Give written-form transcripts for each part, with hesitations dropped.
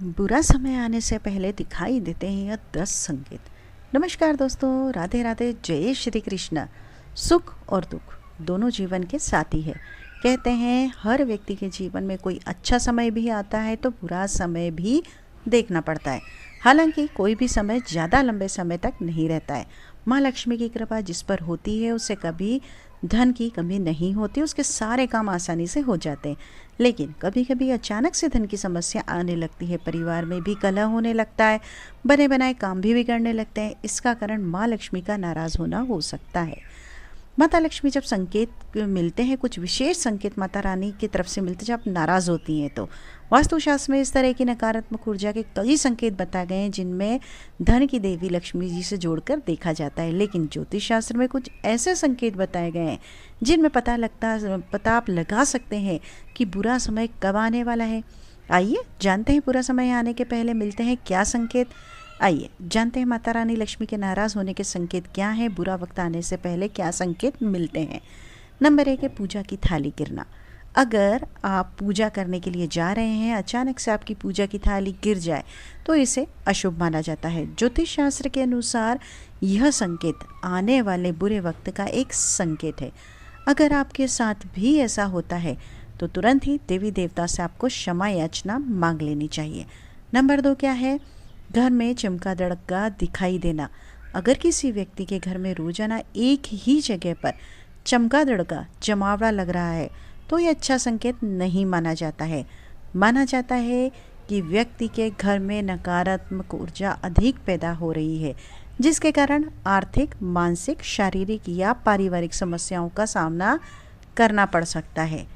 बुरा समय आने से पहले दिखाई देते हैं यह 10 संकेत। नमस्कार दोस्तों, राधे राधे, जय श्री कृष्ण। सुख और दुख दोनों जीवन के साथी है। कहते हैं हर व्यक्ति के जीवन में कोई अच्छा समय भी आता है तो बुरा समय भी देखना पड़ता है। हालांकि कोई भी समय ज़्यादा लंबे समय तक नहीं रहता है। माँ लक्ष्मी की कृपा जिस पर होती है उससे कभी धन की कमी नहीं होती, उसके सारे काम आसानी से हो जाते हैं। लेकिन कभी कभी अचानक से धन की समस्या आने लगती है, परिवार में भी कलह होने लगता है, बने बनाए काम भी बिगड़ने लगते हैं। इसका कारण माँ लक्ष्मी का नाराज़ होना हो सकता है। माता लक्ष्मी जब संकेत मिलते हैं, कुछ विशेष संकेत माता रानी की तरफ से मिलते हैं जब नाराज़ होती हैं, तो वास्तुशास्त्र में इस तरह की नकारात्मक ऊर्जा के कई संकेत बताए गए हैं जिनमें धन की देवी लक्ष्मी जी से जोड़कर देखा जाता है। लेकिन ज्योतिष शास्त्र में कुछ ऐसे संकेत बताए गए हैं जिनमें पता आप लगा सकते हैं कि बुरा समय कब आने वाला है। आइए जानते हैं बुरा समय आने के पहले मिलते हैं क्या संकेत। आइए जानते हैं माता रानी लक्ष्मी के नाराज़ होने के संकेत क्या हैं, बुरा वक्त आने से पहले क्या संकेत मिलते हैं। नंबर 1 है पूजा की थाली गिरना। अगर आप पूजा करने के लिए जा रहे हैं, अचानक से आपकी पूजा की थाली गिर जाए तो इसे अशुभ माना जाता है। ज्योतिष शास्त्र के अनुसार यह संकेत आने वाले बुरे वक्त का एक संकेत है। अगर आपके साथ भी ऐसा होता है तो तुरंत ही देवी देवता से आपको क्षमा याचना मांग लेनी चाहिए। नंबर 2 क्या है, घर में चमका दड़का दिखाई देना। अगर किसी व्यक्ति के घर में रोजाना एक ही जगह पर चमका दड़का जमावड़ा लग रहा है तो ये अच्छा संकेत नहीं माना जाता है। माना जाता है कि व्यक्ति के घर में नकारात्मक ऊर्जा अधिक पैदा हो रही है, जिसके कारण आर्थिक, मानसिक, शारीरिक या पारिवारिक समस्याओं का सामना करना पड़ सकता है।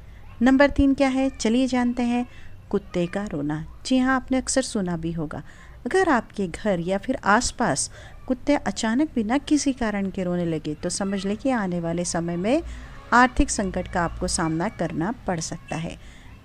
नंबर 3 क्या है, चलिए जानते हैं कुत्ते का रोना। जी हाँ, आपने अक्सर सुना भी होगा। अगर आपके घर या फिर आसपास कुत्ते अचानक बिना किसी कारण के रोने लगे तो समझ लें कि आने वाले समय में आर्थिक संकट का आपको सामना करना पड़ सकता है।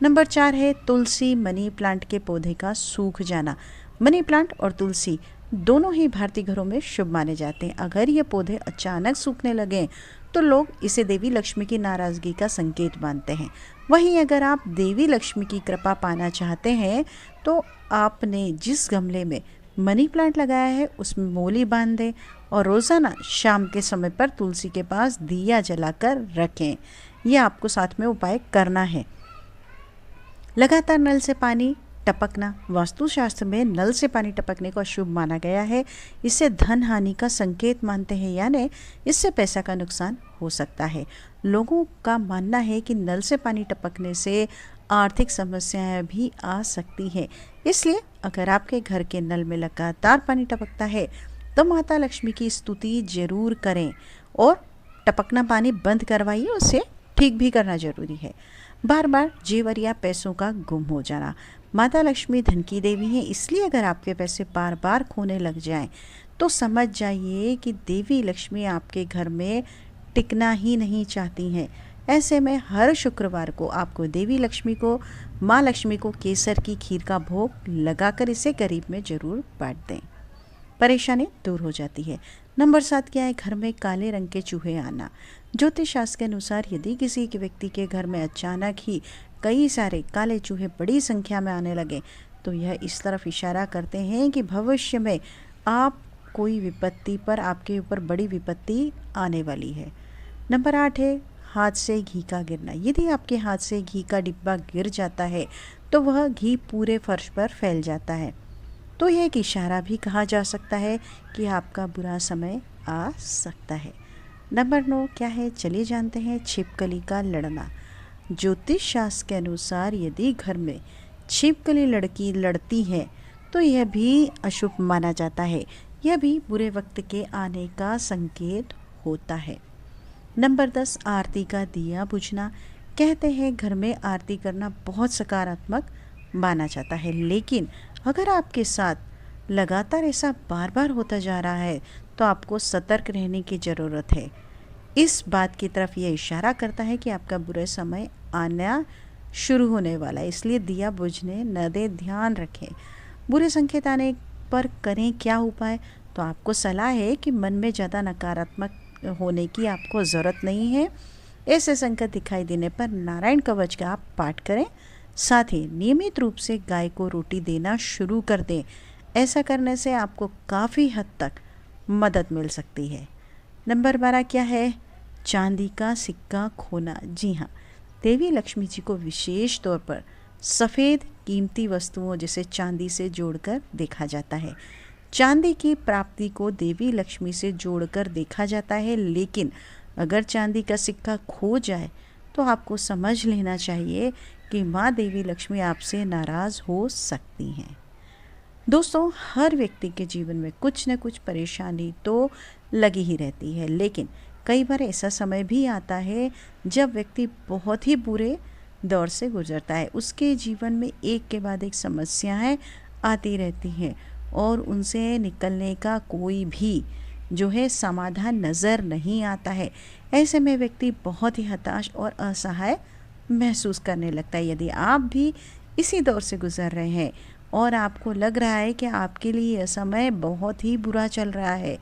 नंबर 4 है तुलसी मनी प्लांट के पौधे का सूख जाना। मनी प्लांट और तुलसी दोनों ही भारतीय घरों में शुभ माने जाते हैं। अगर ये पौधे अचानक सूखने लगें तो लोग इसे देवी लक्ष्मी की नाराज़गी का संकेत मानते हैं। वहीं अगर आप देवी लक्ष्मी की कृपा पाना चाहते हैं तो आपने जिस गमले में मनी प्लांट लगाया है उसमें मोली बांध दें और रोज़ाना शाम के समय पर तुलसी के पास दिया जलाकर रखें। यह आपको साथ में उपाय करना है। लगातार नल से पानी टपकना। वास्तुशास्त्र में नल से पानी टपकने को अशुभ माना गया है। इससे धन हानि का संकेत मानते हैं, यानी इससे पैसा का नुकसान हो सकता है। लोगों का मानना है कि नल से पानी टपकने से आर्थिक समस्याएं भी आ सकती हैं। इसलिए अगर आपके घर के नल में लगातार पानी टपकता है तो माता लक्ष्मी की स्तुति जरूर करें और टपकना पानी बंद करवाइए, उसे ठीक भी करना जरूरी है। बार बार जेवर या पैसों का गुम हो जाना। माता लक्ष्मी धन की देवी है, इसलिए अगर आपके पैसे बार बार खोने लग जाएं तो समझ जाइए कि देवी लक्ष्मी आपके घर में टिकना ही नहीं चाहती हैं। ऐसे में हर शुक्रवार को आपको देवी लक्ष्मी को, माँ लक्ष्मी को केसर की खीर का भोग लगाकर इसे गरीब में जरूर बांट दें, परेशानी दूर हो जाती है। नंबर 7 क्या है, घर में काले रंग के चूहे आना। ज्योतिष शास्त्र के अनुसार यदि किसी के व्यक्ति के घर में अचानक ही कई सारे काले चूहे बड़ी संख्या में आने लगे तो यह इस तरफ इशारा करते हैं कि भविष्य में कोई विपत्ति पर आपके ऊपर बड़ी विपत्ति आने वाली है। नंबर 8 है हाथ से घी का गिरना। यदि आपके हाथ से घी का डिब्बा गिर जाता है तो वह घी पूरे फर्श पर फैल जाता है, तो यह एक इशारा भी कहा जा सकता है कि आपका बुरा समय आ सकता है। नंबर 9 क्या है, चलिए जानते हैं छिपकली का लड़ना। ज्योतिष शास्त्र के अनुसार यदि घर में छिपकली लड़की लड़ती है तो यह भी अशुभ माना जाता है। यह भी बुरे वक्त के आने का संकेत होता है। नंबर 10 आरती का दिया बुझना। कहते हैं घर में आरती करना बहुत सकारात्मक माना जाता है, लेकिन अगर आपके साथ लगातार ऐसा बार बार होता जा रहा है तो आपको सतर्क रहने की ज़रूरत है। इस बात की तरफ यह इशारा करता है कि आपका बुरा समय आना शुरू होने वाला है, इसलिए दिया बुझने न दें, ध्यान रखें। बुरे संकेत आने पर करें क्या उपाय, तो आपको सलाह है कि मन में ज़्यादा नकारात्मक होने की आपको ज़रूरत नहीं है। ऐसे संकेत दिखाई देने पर नारायण कवच का आप पाठ करें, साथ ही नियमित रूप से गाय को रोटी देना शुरू कर दें। ऐसा करने से आपको काफ़ी हद तक मदद मिल सकती है। नंबर 12 क्या है? चांदी का सिक्का खोना। जी हाँ, देवी लक्ष्मी जी को विशेष तौर पर सफ़ेद कीमती वस्तुओं जैसे चांदी से जोड़कर देखा जाता है। चांदी की प्राप्ति को देवी लक्ष्मी से जोड़कर देखा जाता है, लेकिन अगर चांदी का सिक्का खो जाए तो आपको समझ लेना चाहिए कि माँ देवी लक्ष्मी आपसे नाराज़ हो सकती हैं। दोस्तों, हर व्यक्ति के जीवन में कुछ न कुछ परेशानी तो लगी ही रहती है, लेकिन कई बार ऐसा समय भी आता है जब व्यक्ति बहुत ही बुरे दौर से गुजरता है। उसके जीवन में एक के बाद एक समस्याएं आती रहती हैं और उनसे निकलने का कोई भी जो है समाधान नज़र नहीं आता है। ऐसे में व्यक्ति बहुत ही हताश और असहाय महसूस करने लगता है। यदि आप भी इसी दौर से गुजर रहे हैं और आपको लग रहा है कि आपके लिए यह समय बहुत ही बुरा चल रहा है,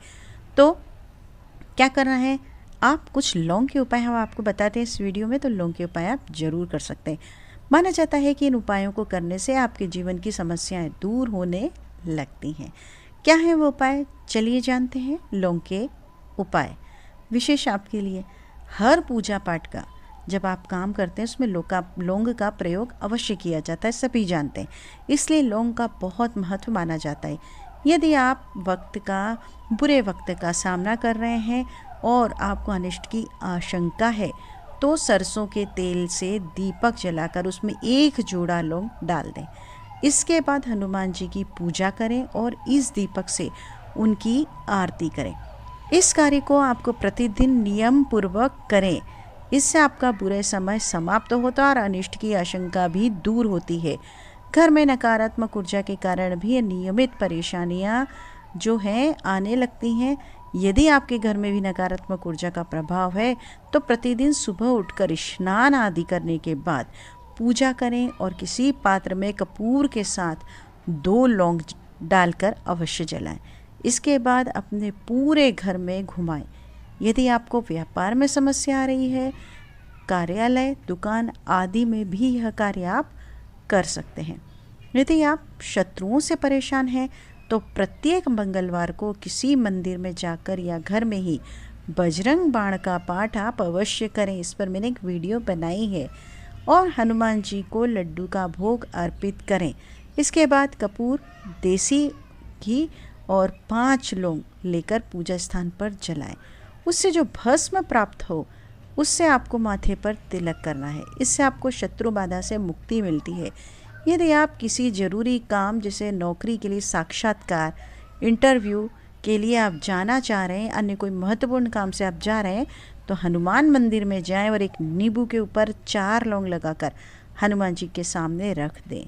तो क्या करना है? आप कुछ लौंग के उपाय हम आपको बताते हैं इस वीडियो में, तो लौंग के उपाय आप ज़रूर कर सकते हैं। माना जाता है कि इन उपायों को करने से आपके जीवन की समस्याएं दूर होने लगती हैं। क्या है वो उपाय? चलिए जानते हैं लौंग के उपाय। विशेष आपके लिए हर पूजा पाठ का जब आप काम करते हैं उसमें लौंग का प्रयोग अवश्य किया जाता है, सभी जानते हैं। इसलिए लौंग का बहुत महत्व माना जाता है। यदि आप बुरे वक्त का सामना कर रहे हैं और आपको अनिष्ट की आशंका है, तो सरसों के तेल से दीपक जलाकर उसमें एक जोड़ा लौंग डाल दें। इसके बाद हनुमान जी की पूजा करें और इस दीपक से उनकी आरती करें। इस कार्य को आपको प्रतिदिन नियम पूर्वक करें। इससे आपका बुरा समय समाप्त होता है और अनिष्ट की आशंका भी दूर होती है। घर में नकारात्मक ऊर्जा के कारण भी नियमित परेशानियां जो हैं आने लगती हैं। यदि आपके घर में भी नकारात्मक ऊर्जा का प्रभाव है तो प्रतिदिन सुबह उठकर स्नान आदि करने के बाद पूजा करें और किसी पात्र में कपूर के साथ 2 लौंग डालकर अवश्य जलाएं। इसके बाद अपने पूरे घर में घुमाएं। यदि आपको व्यापार में समस्या आ रही है, कार्यालय, दुकान आदि में भी यह कार्य आप कर सकते हैं। यदि आप शत्रुओं से परेशान हैं तो प्रत्येक मंगलवार को किसी मंदिर में जाकर या घर में ही बजरंग बाण का पाठ आप अवश्य करें। इस पर मैंने एक वीडियो बनाई है। और हनुमान जी को लड्डू का भोग अर्पित करें। इसके बाद कपूर, देसी घी और 5 लौंग लेकर पूजा स्थान पर जलाएं। उससे जो भस्म प्राप्त हो उससे आपको माथे पर तिलक करना है। इससे आपको शत्रु बाधा से मुक्ति मिलती है। यदि आप किसी ज़रूरी काम जैसे नौकरी के लिए साक्षात्कार, इंटरव्यू के लिए आप जाना चाह रहे हैं, अन्य कोई महत्वपूर्ण काम से आप जा रहे हैं, तो हनुमान मंदिर में जाएं और एक नींबू के ऊपर 4 लौंग लगाकर हनुमान जी के सामने रख दें।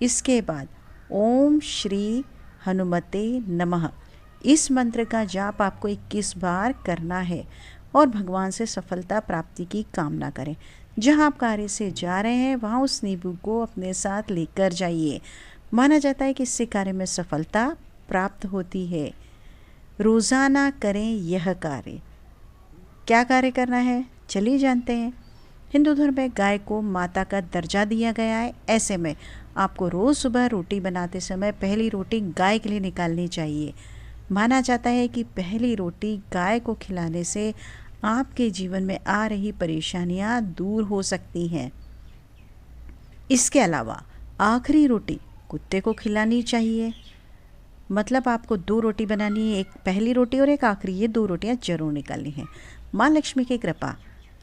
इसके बाद ओम श्री हनुमते नमः इस मंत्र का जाप आपको 21 बार करना है और भगवान से सफलता प्राप्ति की कामना करें। जहां आप कार्य से जा रहे हैं वहां उस नींबू को अपने साथ लेकर जाइए। माना जाता है कि इससे कार्य में सफलता प्राप्त होती है। रोज़ाना करें यह कार्य। क्या कार्य करना है चलिए जानते हैं। हिंदू धर्म में गाय को माता का दर्जा दिया गया है। ऐसे में आपको रोज़ सुबह रोटी बनाते समय पहली रोटी गाय के लिए निकालनी चाहिए। माना जाता है कि पहली रोटी गाय को खिलाने से आपके जीवन में आ रही परेशानियां दूर हो सकती हैं। इसके अलावा आखिरी रोटी कुत्ते को खिलानी चाहिए। मतलब आपको 2 रोटी बनानी है, एक पहली रोटी और एक आखिरी, ये 2 रोटियां जरूर निकालनी है। माँ लक्ष्मी की कृपा।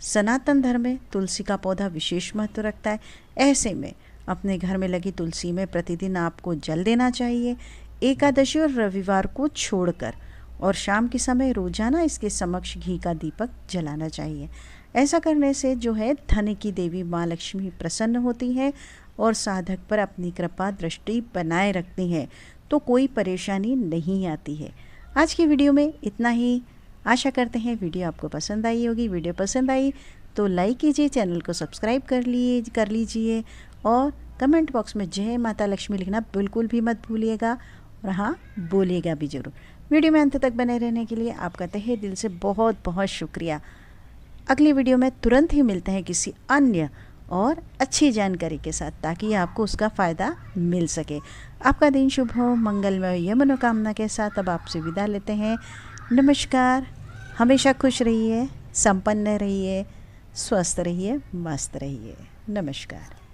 सनातन धर्म में तुलसी का पौधा विशेष महत्व रखता है। ऐसे में अपने घर में लगी तुलसी में प्रतिदिन आपको जल देना चाहिए। एकादशी और रविवार को छोड़कर और शाम के समय रोजाना इसके समक्ष घी का दीपक जलाना चाहिए। ऐसा करने से जो है धन की देवी माँ लक्ष्मी प्रसन्न होती है और साधक पर अपनी कृपा दृष्टि बनाए रखती हैं, तो कोई परेशानी नहीं आती है। आज की वीडियो में इतना ही। आशा करते हैं वीडियो आपको पसंद आई होगी। वीडियो पसंद आई तो लाइक कीजिए, चैनल को सब्सक्राइब कर लीजिए और कमेंट बॉक्स में जय माता लक्ष्मी लिखना बिल्कुल भी मत भूलिएगा और हाँ बोलिएगा भी ज़रूर। वीडियो में अंत तक बने रहने के लिए आपका तहे दिल से बहुत बहुत शुक्रिया। अगली वीडियो में तुरंत ही मिलते हैं किसी अन्य और अच्छी जानकारी के साथ, ताकि आपको उसका फ़ायदा मिल सके। आपका दिन शुभ हो, मंगलमय, ये मनोकामना के साथ अब आपसे विदा लेते हैं। नमस्कार। हमेशा खुश रहिए, संपन्न रहिए, स्वस्थ रहिए, मस्त रहिए। नमस्कार।